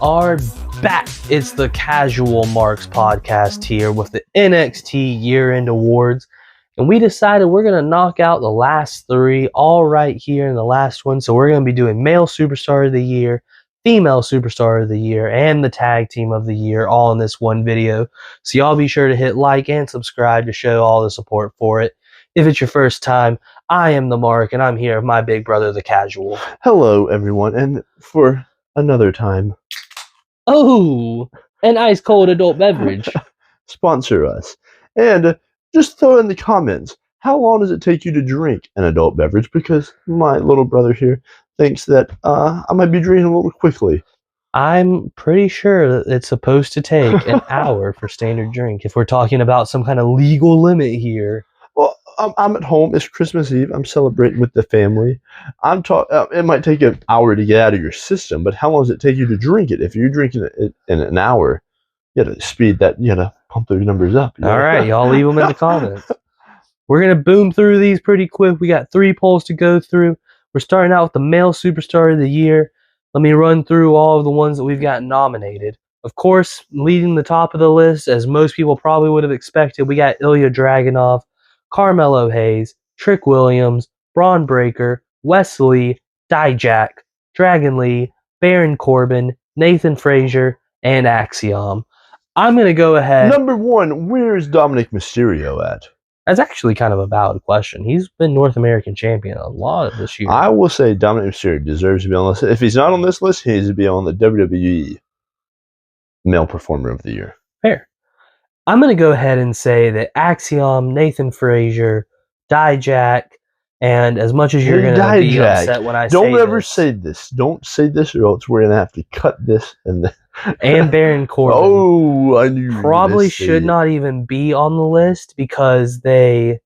are back. It's the Casual Marks podcast here with the NXT year-end awards. And we decided we're going to knock out the last three all right here in the last one. So we're going to be doing Male Superstar of the Year, Female Superstar of the Year, and the Tag Team of the Year all in this one video. So y'all be sure to hit like and subscribe to show all the support for it. If it's your first time, I am the Mark, and I'm here with my big brother, the Casual. Hello, everyone, and for another time, Oh, an ice-cold adult beverage. sponsor us. And just throw in the comments, how long does it take you to drink an adult beverage? Because my little brother here thinks that I might be drinking a little quickly. I'm pretty sure that it's supposed to take an hour for standard drink if we're talking about some kind of legal limit here. Well, I'm at home. It's Christmas Eve. I'm celebrating with the family. It might take an hour to get out of your system, but how long does it take you to drink it? If you're drinking it in an hour, you got to speed that. You got to pump those numbers up. All right, y'all leave them in the comments. We're gonna boom through these pretty quick. We got 3 polls to go through. We're starting out with the Male Superstar of the Year. Let me run through all of the ones that we've got nominated. Of course, leading the top of the list, as most people probably would have expected, we got Ilya Dragunov, Carmelo Hayes, Trick Williams, Braun Breaker, Wesley, Dijak, Dragon Lee, Baron Corbin, Nathan Frazier, and Axiom. I'm going to go ahead. Number 1, where's Dominic Mysterio at? That's actually kind of a valid question. He's been North American champion a lot of this year. I will say Dominic Mysterio deserves to be on the list. If he's not on this list, he needs to be on the WWE Male Performer of the Year. Fair. I'm going to go ahead and say that Axiom, Nathan Frazier, Dijak, and as much as you're going to be upset when I say Don't ever say this. Don't say this or else we're going to have to cut this and Baron Corbin. Oh, I knew probably should not even be on the list because they,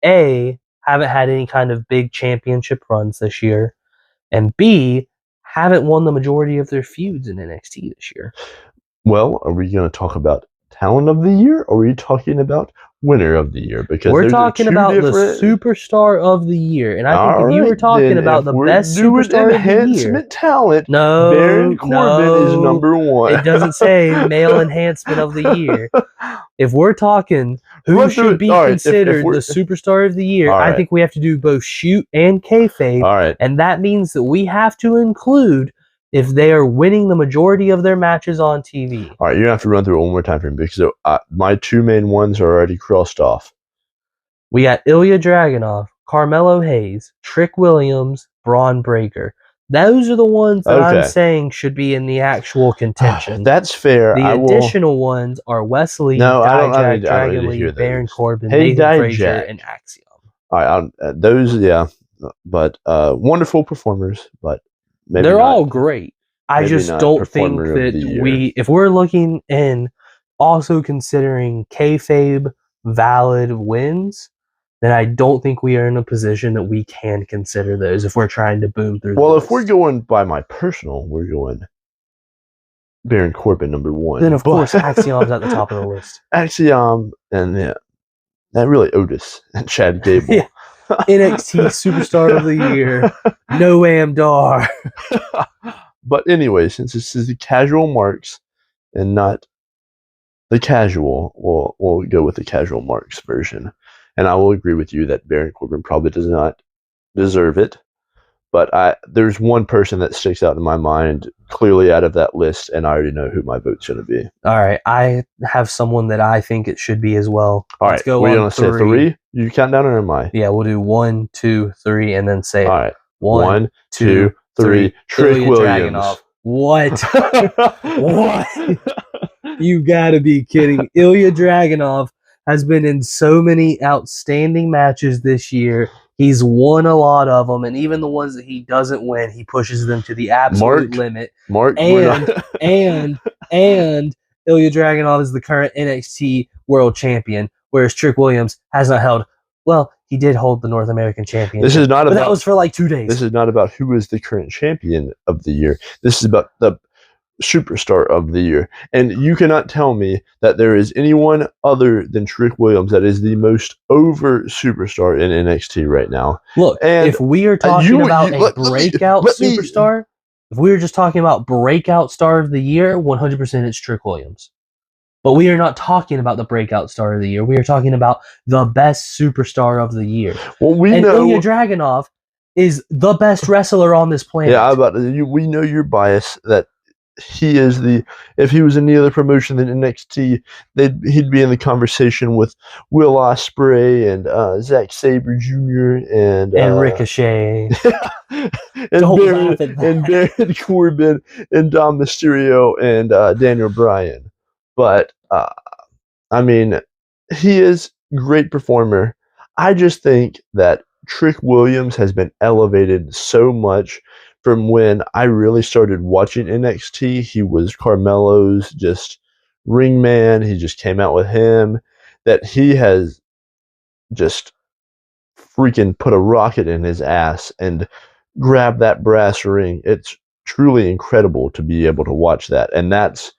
A, haven't had any kind of big championship runs this year, and B, haven't won the majority of their feuds in NXT this year. Well, are we going to talk about Talent of the Year, or are we talking about Winner of the Year? Because we're talking about the Superstar of the Year, and I think if you were talking about the best Superstar of the Year, talent, no, Baron Corbin is number 1. It doesn't say Male Enhancement of the Year. If we're talking who should be considered the Superstar of the Year, I think we have to do both shoot and kayfabe. All right, and that means that we have to include if they are winning the majority of their matches on TV. All right, you're going to have to run through it one more time for me because my 2 main ones are already crossed off. We got Ilya Dragunov, Carmelo Hayes, Trick Williams, Braun Breaker. Those are the ones that I'm saying should be in the actual contention. That's fair. The additional ones are Wesley, Dijak, Dragon Lee, Baron Corbin, Nathan Frazier, and Axiom. All right, those, yeah. But wonderful performers, but they're all great. I just don't think that if we're looking in also considering kayfabe valid wins, then I don't think we are in a position that we can consider those if we're trying to boom through. Well, if we're going by my personal, we're going Baron Corbin number 1. Then of course Axiom's at the top of the list. Axiom and really Otis and Chad Gable. Yeah. NXT Superstar of the Year, Noam Dar. But anyway, since this is the Casual Marks and not the Casual, we'll go with the Casual Marks version. And I will agree with you that Baron Corbin probably does not deserve it. But there's one person that sticks out in my mind clearly out of that list, and I already know who my vote's going to be. All right, I have someone that I think it should be as well. Let's go. We're going to say 3. You count down, or am I? Yeah, we'll do 1, 2, 3, and then say it. All right. 1, 2, 3. Trick Williams. What? What? You got to be kidding! Ilya Dragunov has been in so many outstanding matches this year. He's won a lot of them, and even the ones that he doesn't win, he pushes them to the absolute limit. And Ilya Dragunov is the current NXT World Champion, whereas Trick Williams has not held. Well, he did hold the North American Championship. This is not about, that was for like 2 days. This is not about who is the current champion of the year. This is about the Superstar of the Year. And you cannot tell me that there is anyone other than Trick Williams that is the most over superstar in NXT right now. Look, and if we are talking about a breakout superstar, If we were just talking about breakout star of the year, 100% it's Trick Williams. But we are not talking about the breakout star of the year. We are talking about the best superstar of the year. Well, we and know Ilya Dragunov is the best wrestler on this planet. Yeah, we know your bias that he is if he was in any other promotion than NXT, he'd be in the conversation with Will Ospreay and Zack Sabre Jr. and Ricochet. and Baron Corbin and Dom Mysterio and Daniel Bryan. But I mean, he is a great performer. I just think that Trick Williams has been elevated so much from when I really started watching NXT. He was Carmelo's just ring man. He just came out with him. That he has just freaking put a rocket in his ass and grabbed that brass ring. It's truly incredible to be able to watch that. And that's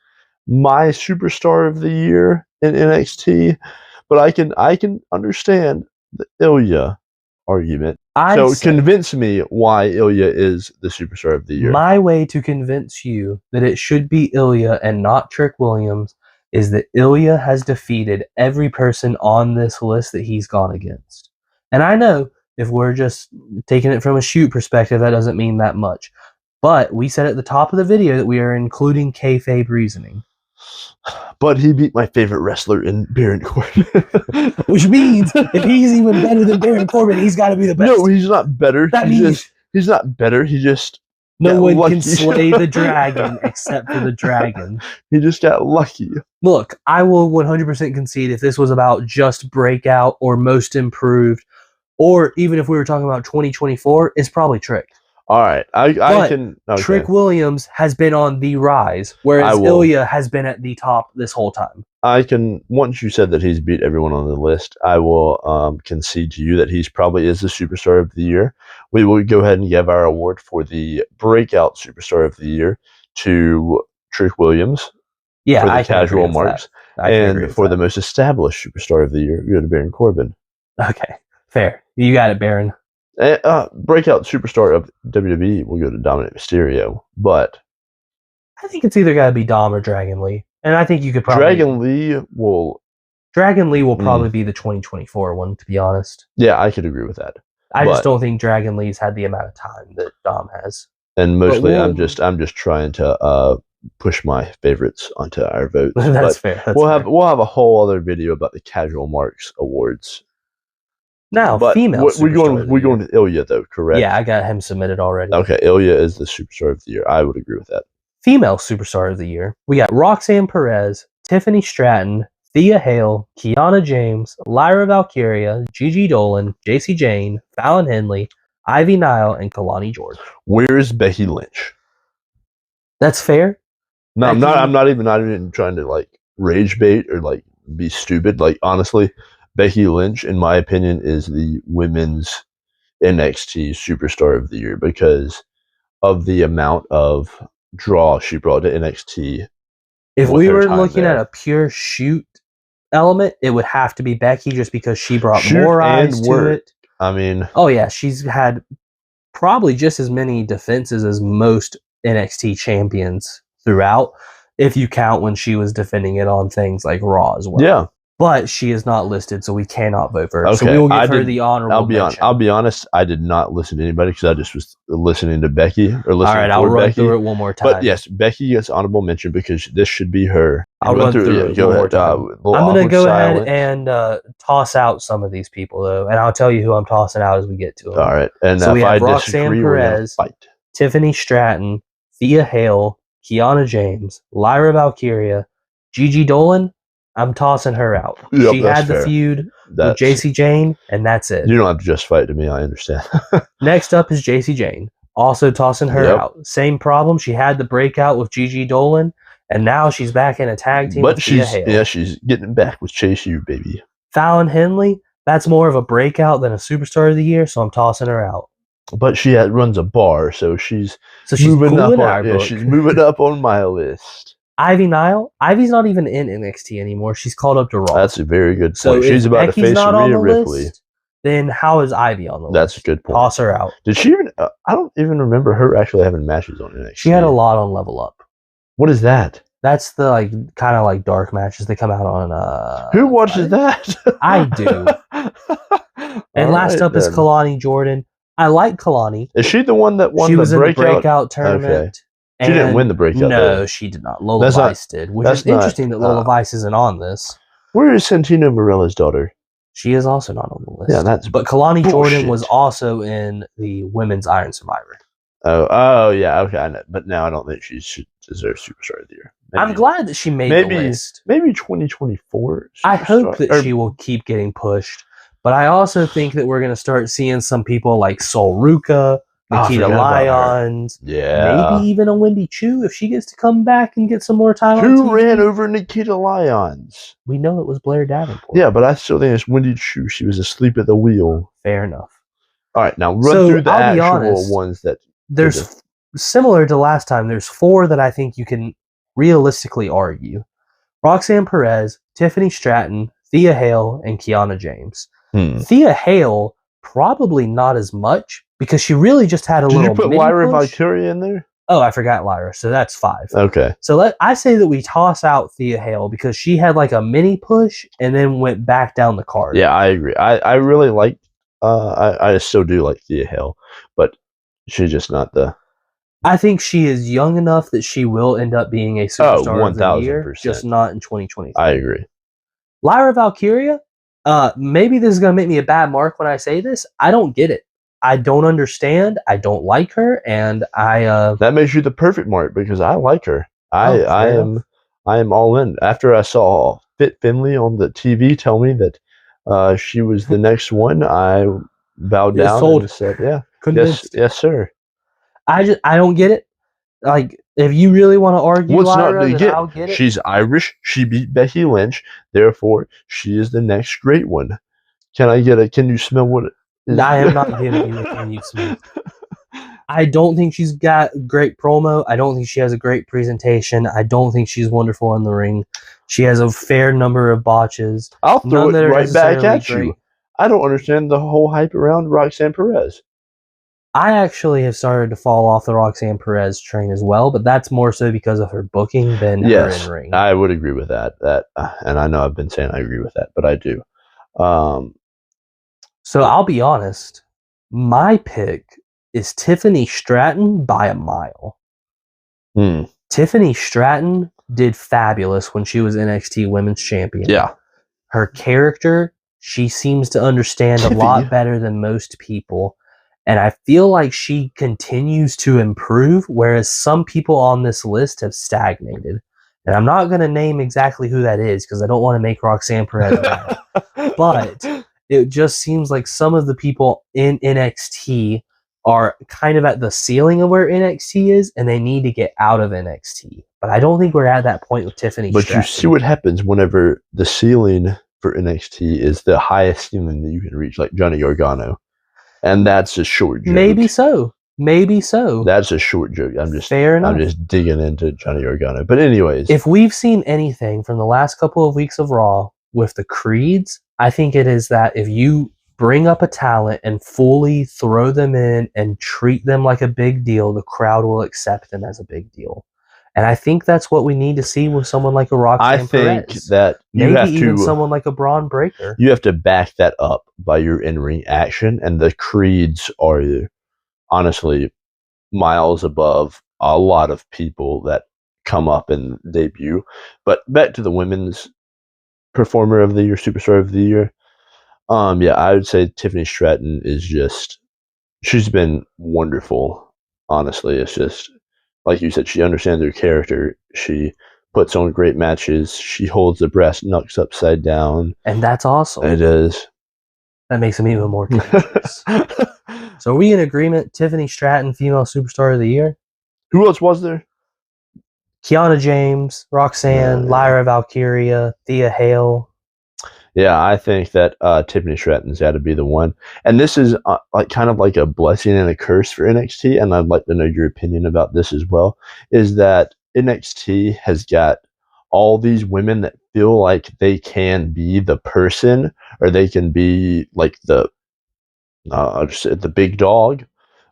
my superstar of the year in NXT. But I can understand the Ilya argument. Convince me why Ilya is the superstar of the year. My way to convince you that it should be Ilya and not Trick Williams is that Ilya has defeated every person on this list that he's gone against. And I know if we're just taking it from a shoot perspective, that doesn't mean that much. But we said at the top of the video that we are including kayfabe reasoning. But he beat my favorite wrestler in Baron Corbin. Which means if he's even better than Baron Corbin, he's got to be the best. No, he's not better. He's not better. He just no one can slay the dragon except for the dragon. He just got lucky. Look, I will 100% concede if this was about just breakout or most improved, or even if we were talking about 2024, it's probably Trick. All right, I can. Okay. Trick Williams has been on the rise, whereas Ilya has been at the top this whole time. I can. Once you said that he's beat everyone on the list, I will concede to you that he's probably is the superstar of the year. We will go ahead and give our award for the breakout superstar of the year to Trick Williams. Yeah, for the casual marks, and for the most established superstar of the year, we go to Baron Corbin. Okay, fair. You got it, Baron. Breakout superstar of WWE will go to Dominic Mysterio, but I think it's either got to be Dom or Dragon Lee, and I think you could probably Dragon Lee will probably be the 2024 one, to be honest. Yeah, I could agree with that. I just don't think Dragon Lee's had the amount of time that Dom has, and mostly I'm just trying to push my favorites onto our votes. That's fair. We'll have a whole other video about the CasualMarks awards. Now, but female. We're going with Ilya though, correct? Yeah, I got him submitted already. Okay, Ilya is the superstar of the year. I would agree with that. Female superstar of the year. We got Roxanne Perez, Tiffany Stratton, Thea Hale, Kiana James, Lyra Valkyria, Gigi Dolan, JC Jane, Fallon Henley, Ivy Nile, and Kalani Jordan. Where's Becky Lynch? That's fair. No, I'm not even trying to like rage bait or like be stupid. Like honestly, Becky Lynch, in my opinion, is the women's NXT superstar of the year because of the amount of draw she brought to NXT. If we were looking at a pure shoot element, it would have to be Becky just because she brought more eyes to it. I mean, oh yeah, she's had probably just as many defenses as most NXT champions throughout, if you count when she was defending it on things like Raw as well. Yeah. But she is not listed, so we cannot vote for her. Okay. So we will give her the honorable mention. I'll be honest, I did not listen to anybody because I just was listening to Becky or listening. All right, I'll run through it one more time. But yes, Becky gets honorable mention because this should be her. I'll run through it one more time. I'm going to go ahead and toss out some of these people, though, and I'll tell you who I'm tossing out as we get to them. All right. And so we have Roxanne Perez, Tiffany Stratton, Thea Hale, Kiana James, Lyra Valkyria, Gigi Dolan. I'm tossing her out. Yep, she had the feud with JC Jane, and that's it. You don't have to justify it to me. I understand. Next up is JC Jane. Also tossing her out. Same problem. She had the breakout with Gigi Dolan, and now she's back in a tag team with Thea Hale. She's getting back with Chase U, baby. Fallon Henley, that's more of a breakout than a superstar of the year, so I'm tossing her out. But she runs a bar, so she's moving up. She's moving up on my list. Ivy Nile. Ivy's not even in NXT anymore. She's called up to Raw. That's a very good point. So she's about to face Rhea Ripley. then how is Ivy on the list? That's a good point. Toss her out. Did she even? I don't even remember her actually having matches on NXT. She had a lot on Level Up. What is that? That's the kind of dark matches. They come out on. Who watches that? I do. And last up is Kalani Jordan. I like Kalani. Is she the one that won she was the in the breakout tournament? Okay. She didn't win the breakout. No, she did not. Lola Vice did, which is interesting that Lola Vice isn't on this. Where is Santino Marella's daughter? She is also not on the list. Yeah, that's but Kalani bullshit. Jordan was also in the Women's Iron Survivor. Oh, yeah, okay, I know. But now I don't think she deserves Superstar of the Year. Maybe, I'm glad that she made the list. Maybe 2024. I hope that she will keep getting pushed. But I also think that we're going to start seeing some people like Sol Ruka, Nikita Lyons, maybe even a Wendy Chu if she gets to come back and get some more time. Who ran over Nikita Lyons? We know it was Blair Davenport. Yeah, but I still think it's Wendy Chu. She was asleep at the wheel. Fair enough. All right, now run through the actual ones that... There's, similar to last time, there's 4 that I think you can realistically argue. Roxanne Perez, Tiffany Stratton, Thea Hale, and Kiana James. Thea Hale, probably not as much, because she really just had a little Did you put Lyra Valkyria in there? Oh, I forgot Lyra, so that's 5. Okay. So I say that we toss out Thea Hale, because she had a mini push and then went back down the card. Yeah, I agree. I really like, I still do like Thea Hale, but she's just not the... I think she is young enough that she will end up being a superstar of the year, just not in 2023. I agree. Lyra Valkyria, maybe this is going to make me a bad mark when I say this. I don't get it. I don't understand. I don't like her, and I... That makes you the perfect mark, because I like her. I am all in. After I saw Fit Finley on the TV tell me that she was the next one, I bowed down and said, yeah. Convinced. Yes, sir. I don't get it. If you really want to argue Lyra, then I'll get it. She's Irish. She beat Becky Lynch. Therefore, she is the next great one. Can you smell what it is? I am not giving you a can you smell. I don't think she's got great promo. I don't think she has a great presentation. I don't think she's wonderful in the ring. She has a fair number of botches. I'll throw it right back at you. I don't understand the whole hype around Roxanne Perez. I actually have started to fall off the Roxanne Perez train as well, but that's more so because of her booking than her in ring. I would agree with that. And I know I've been saying I agree with that, but I do. So I'll be honest. My pick is Tiffany Stratton by a mile. Tiffany Stratton did fabulous when she was NXT Women's Champion. Yeah. Her character, she seems to understand a lot better than most people. And I feel like she continues to improve, whereas some people on this list have stagnated. And I'm not going to name exactly who that is, because I don't want to make Roxanne Perez mad. But it just seems like some of the people in NXT are kind of at the ceiling of where NXT is, and they need to get out of NXT. But I don't think we're at that point with Tiffany Stratton. You see what happens whenever the ceiling for NXT is the highest ceiling that you can reach, like Johnny Gargano. And that's a short joke. Maybe so. That's a short joke. Fair enough. I'm just digging into Johnny Gargano. But anyways. If we've seen anything from the last couple of weeks of Raw with the Creeds, I think it is that if you bring up a talent and fully throw them in and treat them like a big deal, the crowd will accept them as a big deal. And I think that's what we need to see with someone like a Roxanne Perez. I think that maybe even someone like a Braun Breaker. You have to back that up by your in-ring action, and the Creeds are honestly miles above a lot of people that come up and debut. But back to the women's performer of the year, superstar of the year. I would say Tiffany Stratton she's been wonderful. Honestly, it's just, like you said, she understands her character. She puts on great matches. She holds the brass knucks upside down. And that's awesome. It is. That makes them even more curious. So are we in agreement? Tiffany Stratton, female superstar of the year? Who else was there? Kiana James, Roxanne, Lyra Valkyria, Thea Hale. Yeah, I think that Tiffany Stratton's got to be the one. And this is kind of like a blessing and a curse for NXT, and I'd like to know your opinion about this as well, is that NXT has got all these women that feel like they can be the person, or they can be like the just the big dog,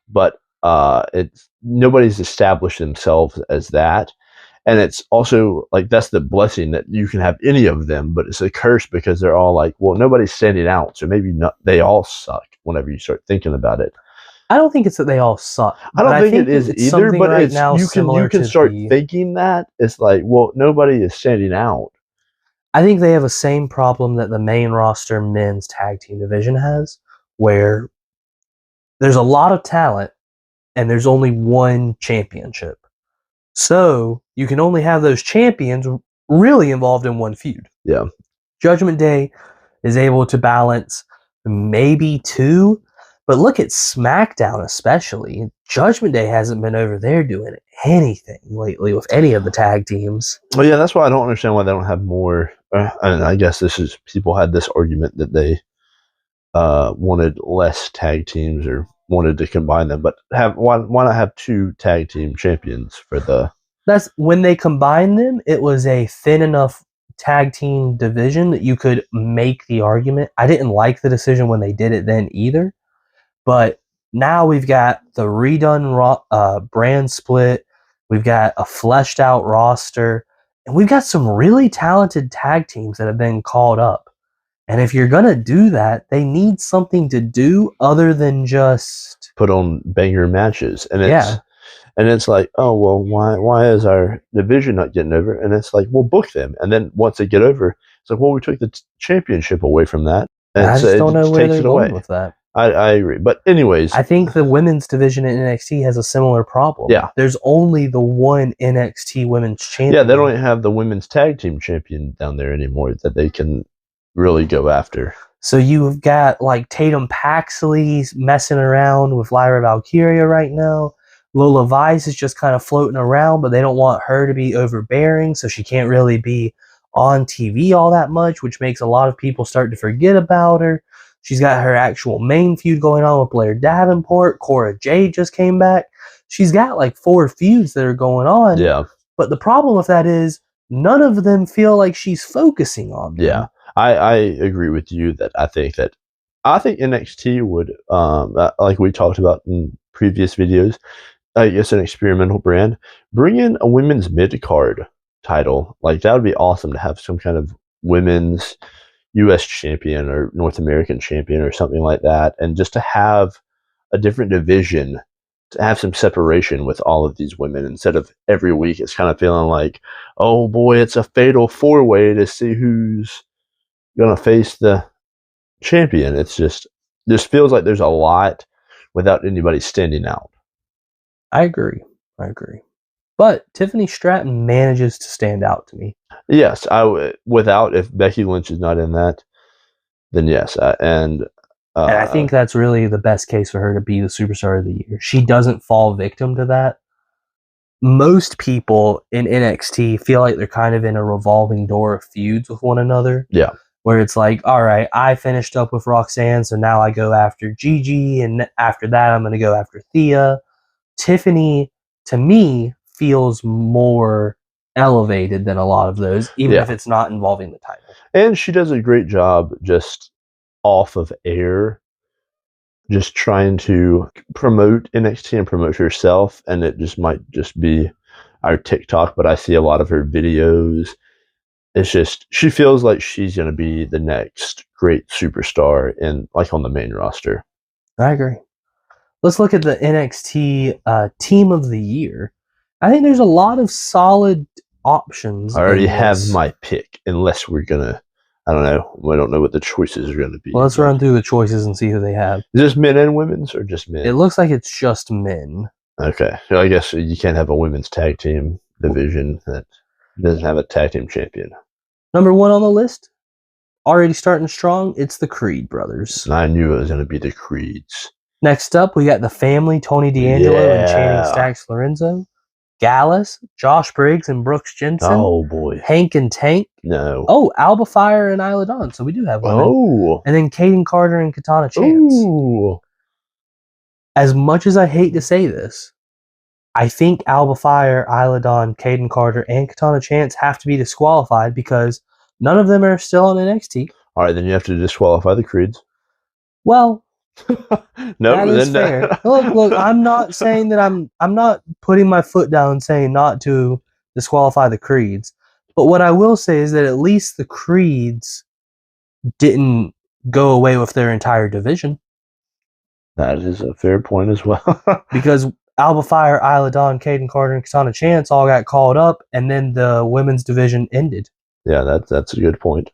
but it's nobody's established themselves as that. And it's also like that's the blessing that you can have any of them, but it's a curse because they're all like, well, nobody's standing out, so maybe not. They all suck whenever you start thinking about it. I don't think it's that they all suck. I don't think it is it's either, something but right it's now you can similar to start thinking that it's like, well, nobody is standing out. I think they have the same problem that the main roster men's tag team division has, where there's a lot of talent and there's only one championship. So you can only have those champions really involved in one feud. Yeah. Judgment Day is able to balance maybe two, but look at SmackDown especially. Judgment Day hasn't been over there doing anything lately with any of the tag teams. Well, yeah, that's why I don't understand why they don't have more. And I guess this is people had this argument that they wanted less tag teams or wanted to combine them, but why not have two tag team champions for the? That's when they combined them. It was a thin enough tag team division that you could make the argument. I didn't like the decision when they did it then either, but now we've got the redone brand split. We've got a fleshed out roster, and we've got some really talented tag teams that have been called up. And if you're going to do that, they need something to do other than just put on banger matches. And it's like, oh, well, why is our division not getting over? And it's like, well, book them. And then once they get over, it's like, well, we took the championship away from that. And I just don't know where they're going with that. I agree. But anyways. I think the women's division in NXT has a similar problem. Yeah. There's only the one NXT women's champion. Yeah, they don't even have the women's tag team champion down there anymore that they can really go after. So you've got like Tatum Paxley messing around with Lyra Valkyria right now. Lola Vice is just kind of floating around, but they don't want her to be overbearing, so she can't really be on TV all that much, which makes a lot of people start to forget about her. She's got her actual main feud going on with Blair Davenport. Cora Jade just came back. She's got like 4 feuds that are going on. Yeah. But the problem with that is none of them feel like she's focusing on them. Yeah. I agree with you that I think NXT would, like we talked about in previous videos, I guess an experimental brand, bring in a women's mid-card title. Like, that would be awesome to have some kind of women's U.S. champion or North American champion or something like that. And just to have a different division, to have some separation with all of these women instead of every week it's kind of feeling like, oh boy, it's a fatal 4-way to see who's going to face the champion. It's just feels like there's a lot without anybody standing out. I agree. But Tiffany Stratton manages to stand out to me. Yes, if Becky Lynch is not in that, then yes. And I think that's really the best case for her to be the superstar of the year. She doesn't fall victim to that. Most people in NXT feel like they're kind of in a revolving door of feuds with one another. Yeah. Where it's like, all right, I finished up with Roxanne, so now I go after Gigi, and after that I'm going to go after Thea. Tiffany, to me, feels more elevated than a lot of those, even if it's not involving the title. And she does a great job just off of air, just trying to promote NXT and promote herself. And it just might just be our TikTok, but I see a lot of her videos. It's just, she feels like she's going to be the next great superstar on the main roster. I agree. Let's look at the NXT Team of the Year. I think there's a lot of solid options. I already have my pick, unless we're going to, I don't know. We don't know what the choices are going to be. Well, let's run through the choices and see who they have. Is this men and women's or just men? It looks like it's just men. Okay. So I guess you can't have a women's tag team division that doesn't have a tag team champion. Number 1 on the list, already starting strong, it's the Creed brothers. I knew it was going to be the Creeds. Next up, we got the family, Tony D'Angelo and Channing Stacks Lorenzo. Gallus, Josh Briggs and Brooks Jensen. Oh, boy. Hank and Tank. No. Oh, Alba Fire and Isla Dawn. So we do have women. Oh. And then Caden Carter and Katana Chance. Ooh. As much as I hate to say this, I think Alba Fire, Isla Dawn, Caden Carter, and Katana Chance have to be disqualified because none of them are still on NXT. All right, then you have to disqualify the Creeds. Well, No, That is fair. Look, I'm not saying that I'm not putting my foot down saying not to disqualify the creeds. But what I will say is that at least the creeds didn't go away with their entire division. That is a fair point as well. Because Alba Fire, Isla Dawn, Caden Carter, and Katana Chance all got called up, and then the women's division ended. Yeah, that's a good point.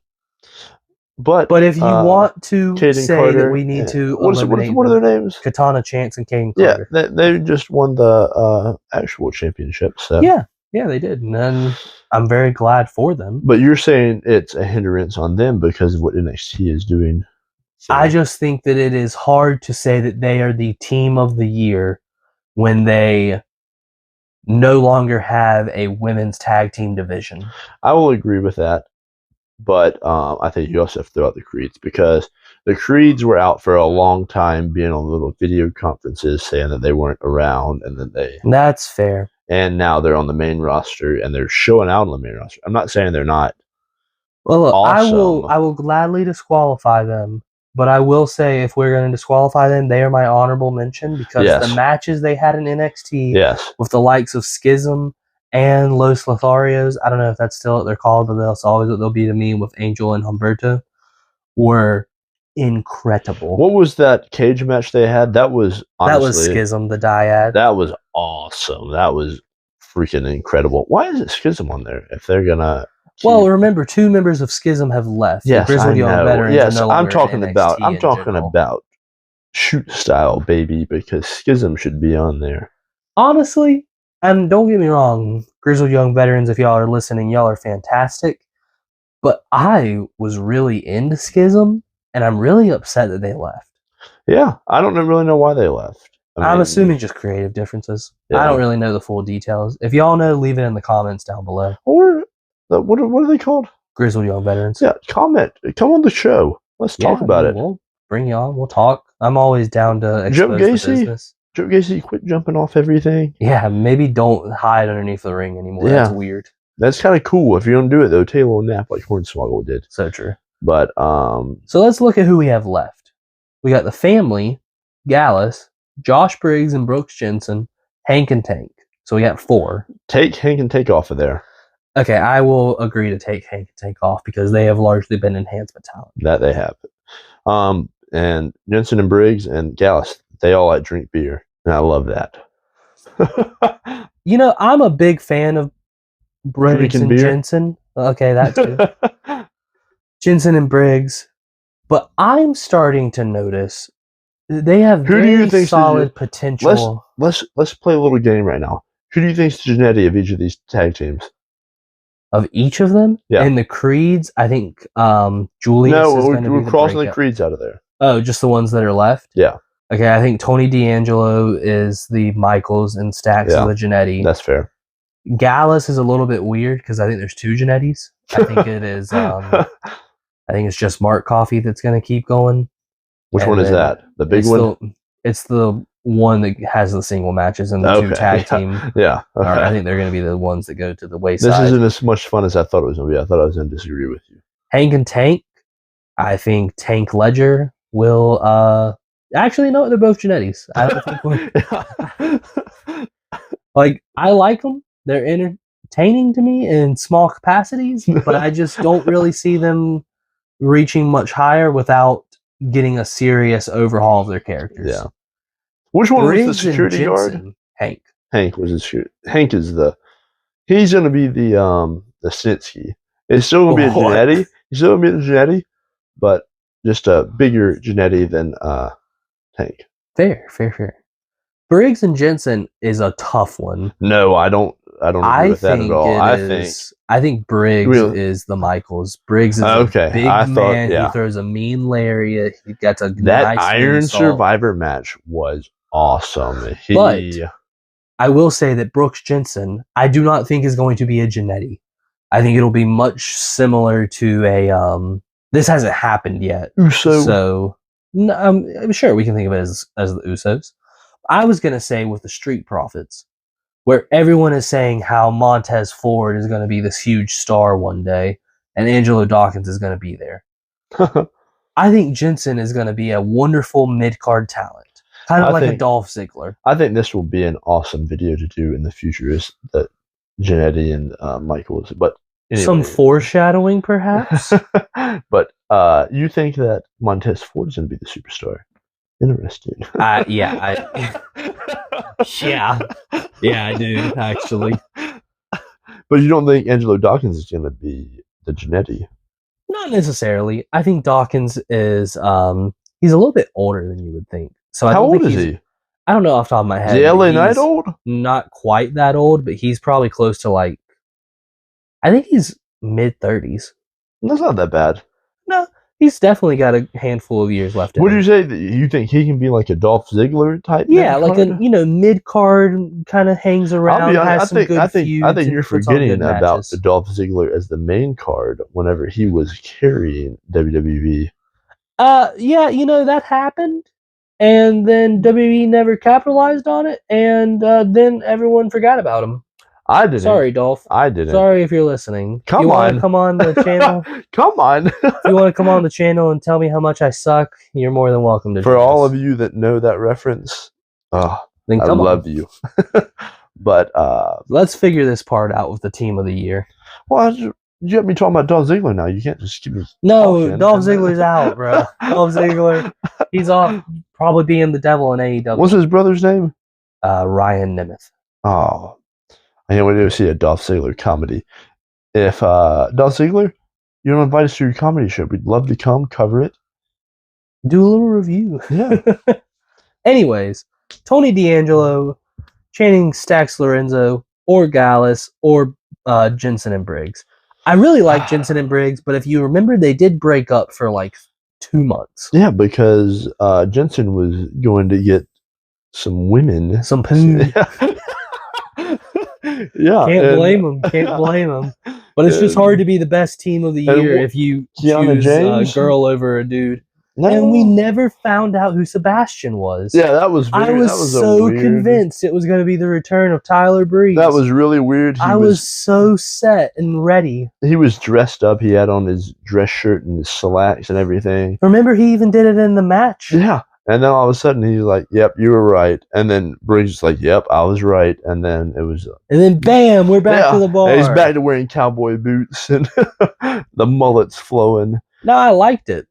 But if you want to Caden say Carter, that we need to eliminate what are their names? Katana Chance and Caden Yeah, Carter. they just won the actual championship. So Yeah, they did, and then I'm very glad for them. But you're saying it's a hindrance on them because of what NXT is doing. So. I just think that it is hard to say that they are the team of the year when they no longer have a women's tag team division. I will agree with that, but I think you also have to throw out the Creeds because the Creeds were out for a long time being on little video conferences saying that they weren't around, and then That's fair. And now they're on the main roster and they're showing out on the main roster. I'm not saying they're not. Well, look, awesome. I will gladly disqualify them, but I will say if we're going to disqualify them, they are my honorable mention because the matches they had in NXT with the likes of Schism and Los Lotharios, I don't know if that's still what they're called, but that's always what they'll be to me with Angel and Humberto, were incredible. What was that cage match they had? That was Schism, the dyad. That was awesome. That was freaking incredible. Why is it Schism on there if they're gonna? Well, remember, 2 members of Schism have left. Yes, the Grizzled Young Veterans yes, are no I'm longer talking in about. NXT I'm talking about shoot style, baby, because Schism should be on there. Honestly, and don't get me wrong, Grizzled Young Veterans, if y'all are listening, y'all are fantastic. But I was really into Schism, and I'm really upset that they left. Yeah, I don't really know why they left. I'm assuming just creative differences. Yeah. I don't really know the full details. If y'all know, leave it in the comments down below. Or what are they called? Grizzled Young Veterans. Yeah, comment. Come on the show. Let's talk about it. We'll bring you on. We'll talk. I'm always down to expose the business. Joe Gacy, quit jumping off everything. Yeah, maybe don't hide underneath the ring anymore. Yeah. That's weird. That's kind of cool. If you don't do it, though, take a little nap like Hornswoggle did. So true. But, so let's look at who we have left. We got the family, Gallus, Josh Briggs and Brooks Jensen, Hank and Tank. So we got 4. Take Hank and Tank off of there. Okay, I will agree to take Hank and Tank off because they have largely been enhancement talent. That they have. And Jensen and Briggs and Gallus, they all drink beer. And I love that. You know, I'm a big fan of Briggs and Jensen. Okay, that too. Jensen and Briggs. But I'm starting to notice they have very solid potential. Let's play a little game right now. Who do you think is the Genetti of each of these tag teams? Of each of them? Yeah. And the Creeds, I think Julius is going to be we're crossing the Creeds out of there. Oh, just the ones that are left? Yeah. Okay, I think Tony D'Angelo is the Michaels and Stacks is the Genetti. That's fair. Gallus is a little bit weird because I think there's 2 Genettis. I think it is. I think it's just Mark Coffey that's going to keep going. Which one is that? The big one? It's the one that has the single matches and the 2 tag team. Yeah. Okay. I think they're going to be the ones that go to the wayside. This isn't as much fun as I thought it was going to be. I thought I was going to disagree with you. Hank and Tank. I think Tank Ledger will... Actually, no, they're both Genettis. I don't think I like them. They're entertaining to me in small capacities, but I just don't really see them reaching much higher without getting a serious overhaul of their characters. Yeah. Which one was the security guard? Hank. Hank was his security. Hank is he's going to be the Snitsky. It's still going to be a Genetti. He's still going to be a Genetti, but just a bigger Genetti than Hank. Fair. Briggs and Jensen is a tough one. No, I don't agree with that at all. I think Briggs is the Michaels. Briggs is a big man. He throws a mean lariat. He gets a that nice Iron Survivor match was awesome. But I will say that Brooks Jensen, I do not think is going to be a Genetti. I think it'll be much similar to a this hasn't happened yet. Uso. So I'm sure we can think of it as the Usos. I was gonna say with the Street Profits, where everyone is saying how Montez Ford is going to be this huge star one day, and Angelo Dawkins is going to be there. I think Jensen is going to be a wonderful mid-card talent. Kind of like a Dolph Ziggler. I think this will be an awesome video to do in the future, is that Jannetty and Michaels. But anyway. Some foreshadowing, perhaps? But you think that Montez Ford is going to be the superstar? Interesting. Yeah, I do, actually. But you don't think Angelo Dawkins is going to be the Jannetty? Not necessarily. I think Dawkins is he's a little bit older than you would think. So how old is he? I don't know off the top of my head. Is the LA Knight old? Not quite that old, but he's probably close to like, I think he's mid-30s. That's not that bad. No, he's definitely got a handful of years left. Would you say that you think he can be like a Dolph Ziggler type? Yeah, like a mid-card, kind of hangs around. I think you're forgetting about the Dolph Ziggler as the main card whenever he was carrying WWE. Yeah, that happened. And then WWE never capitalized on it, and then everyone forgot about him. I didn't. Sorry, Dolph. I didn't. Sorry if you're listening. Come on. Come on the channel? Come on. If you want to come on the channel and tell me how much I suck, you're more than welcome to. For all of you that know that reference, then I love you. But let's figure this part out with the team of the year. Well, you got me talking about Dolph Ziggler now. You can't just keep me. No, Dolph Ziggler's out, bro. Dolph Ziggler, he's off, probably being the devil in AEW. What's his brother's name? Ryan Nemeth. Oh, I can't wait to see a Dolph Ziggler comedy. If Dolph Ziggler, you don't invite us to your comedy show, we'd love to come cover it. Do a little review. Yeah. Anyways, Tony D'Angelo, Channing Stax Lorenzo, or Gallus, or Jensen and Briggs. I really like Jensen and Briggs, but if you remember, they did break up for like 2 months. Yeah, because Jensen was going to get some women. Some poon. Yeah. Can't blame him. But it's just hard to be the best team of the year if you choose a girl over a dude. No. And we never found out who Sebastian was. Yeah, that was weird. I was so convinced it was going to be the return of Tyler Breeze. That was really weird. I was so set and ready. He was dressed up. He had on his dress shirt and his slacks and everything. Remember, he even did it in the match. Yeah. And then all of a sudden, he's like, yep, you were right. And then Briggs was like, yep, I was right. And then it was... and then, bam, we're back to the bar. And he's back to wearing cowboy boots and the mullet's flowing. No, I liked it.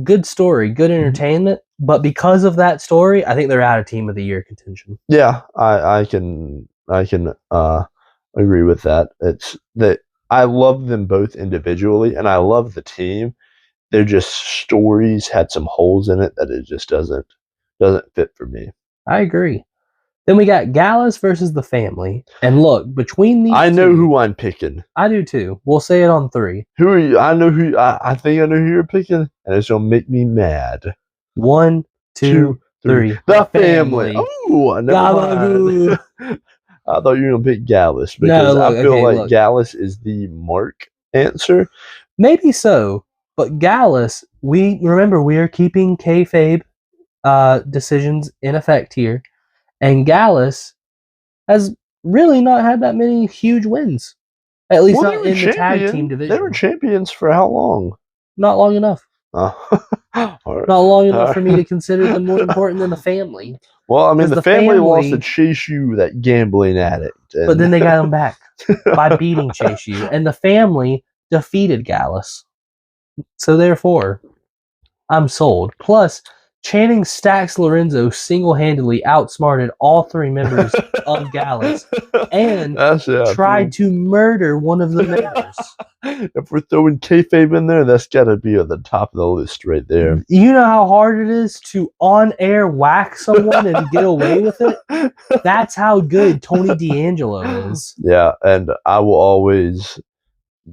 Good story, good entertainment. But because of that story, I think they're out of Team of the Year contention. Yeah, I can agree with that. It's that I love them both individually, and I love the team. Their just stories had some holes in it that it just doesn't fit for me. I agree. Then we got Gallus versus the Family. And look, between these I know who I'm picking. I do too. We'll say it on 3. Who are you? I know who I think I know who you're picking, and it's gonna make me mad. 1, 2, 3. The Family. Oh, I know. I thought you were gonna pick Gallus because I feel like Gallus is the Mark answer. Maybe so. But Gallus, we are keeping kayfabe decisions in effect here, and Gallus has really not had that many huge wins. At least not in the tag team division. They were champions for how long? Not long enough. All right. Not long enough for me to consider them more important than the Family. Well, I mean, the family lost to Chase U, that gambling addict. But then they got him back by beating Chase U, and the Family defeated Gallus. So therefore, I'm sold. Plus, Channing Stax Lorenzo single-handedly outsmarted all 3 members of Gallus and tried to murder one of the members. If we're throwing kayfabe in there, that's got to be at the top of the list right there. You know how hard it is to on-air whack someone and get away with it? That's how good Tony D'Angelo is. Yeah, and I will always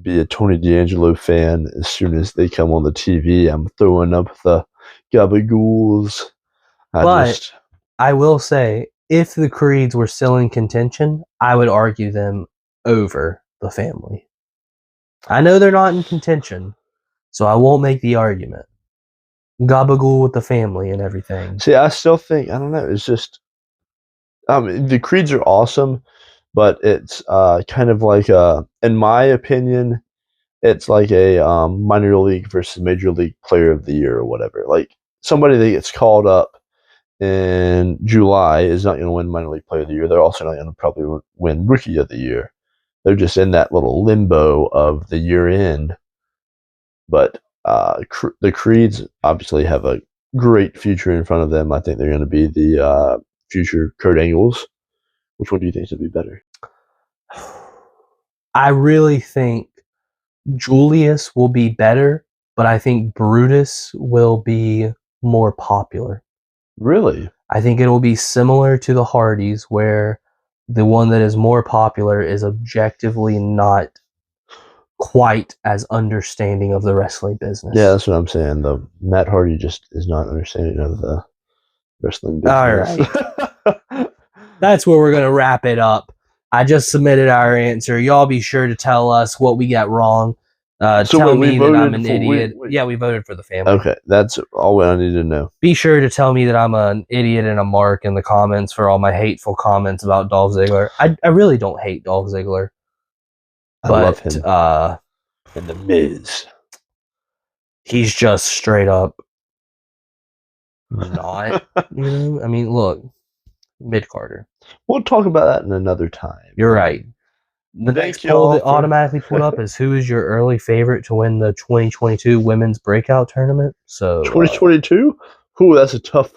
be a Tony D'Angelo fan. As soon as they come on the TV, I'm throwing up the gabagools. I will say, if the Creeds were still in contention, I would argue them over the Family. I know they're not in contention, so I won't make the argument. Gabagool with the Family and everything. See, I still think, I don't know, it's just, the Creeds are awesome, but it's kind of like, in my opinion, it's like a minor league versus major league player of the year or whatever. Like somebody that gets called up in July is not going to win minor league player of the year. They're also not going to probably win rookie of the year. They're just in that little limbo of the year end. But the Creeds obviously have a great future in front of them. I think they're going to be the future Kurt Angles. Which one do you think would be better? I really think Julius will be better, but I think Brutus will be more popular. Really? I think it will be similar to the Hardys, where the one that is more popular is objectively not quite as understanding of the wrestling business. Yeah, that's what I'm saying. The Matt Hardy just is not understanding of the wrestling business. All right. That's where we're going to wrap it up. I just submitted our answer. Y'all be sure to tell us what we got wrong. Tell me that I'm an idiot. Yeah, we voted for the family. Okay, that's all I need to know. Be sure to tell me that I'm an idiot and a mark in the comments for all my hateful comments about Dolph Ziggler. I really don't hate Dolph Ziggler. I love him. And The Miz. He's just straight up not. I mean, look, mid-Carter. We'll talk about that in another time. You're right. The next poll that automatically pulled up is who is your early favorite to win the 2022 Women's Breakout Tournament? So 2022? Ooh, that's a tough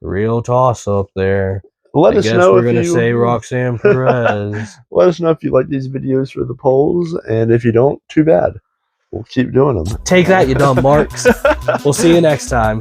real toss up there. Let us know if we're gonna say Roxanne Perez. Let us know if you like these videos for the polls, and if you don't, too bad. We'll keep doing them. Take that, you dumb marks. We'll see you next time.